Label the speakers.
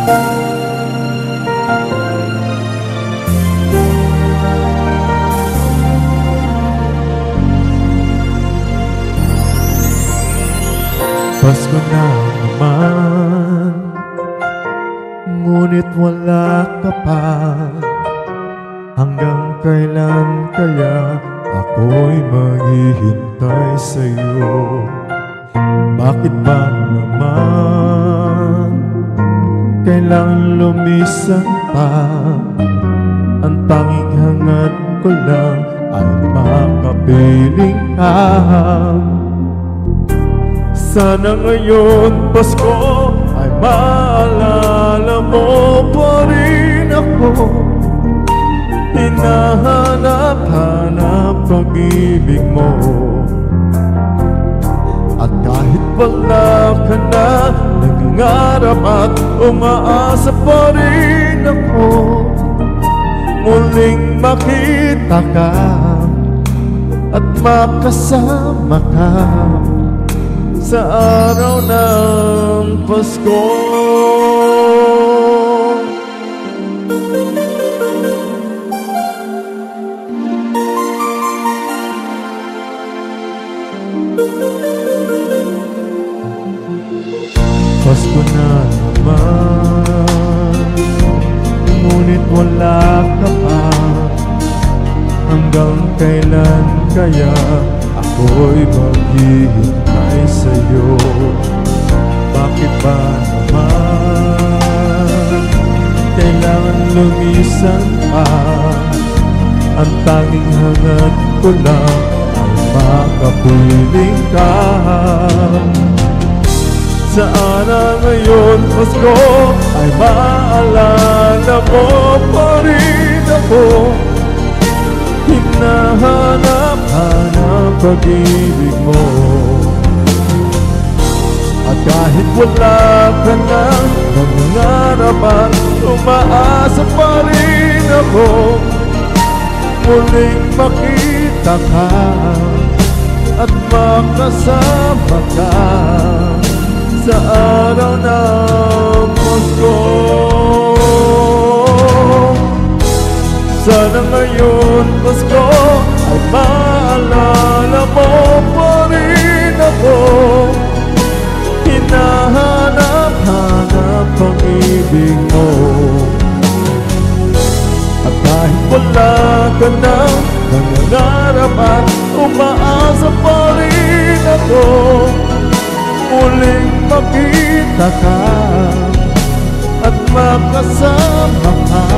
Speaker 1: Pasko na naman, ngunit wala ka pa. Hanggang kailan kaya ako'y maghihintay sa'yo? Bakit ba naman kailangan lumisan pa? Ang tanging hangad ko lang ay makapiling ka. Sana ngayon Pasko ay maalala mo pa rin ako. Hinahanap-hanap pag-ibig mo. At kahit wala ka na, nangangarap at umaasa pa rin ako. Muling makita ka at makasama ka sa araw ng Pasko. Pasko na naman, ngunit wala ka pa. Hanggang kailan kaya ako'y maghihintay sa'yo? Bakit ba naman kailangan lumisan pa? Ang tanging hangad ko lang ay makapiling ka. Sana ngayon Pasko ay maalala mo pa rin ako. Hinahanap-hanap pag-ibig mo. At kahit wala ka na, nangangarap at umaasa pa rin ako. Muling makita ka at makasama ka sa araw ng Pasko. Sana ngayon Pasko ay maalala mo pa rin ako. Hinahanap-hanap ang ibig mo. At kahit wala ka na, nangangarap at umaasa pa rin ako. Muling makita ka at makasama ka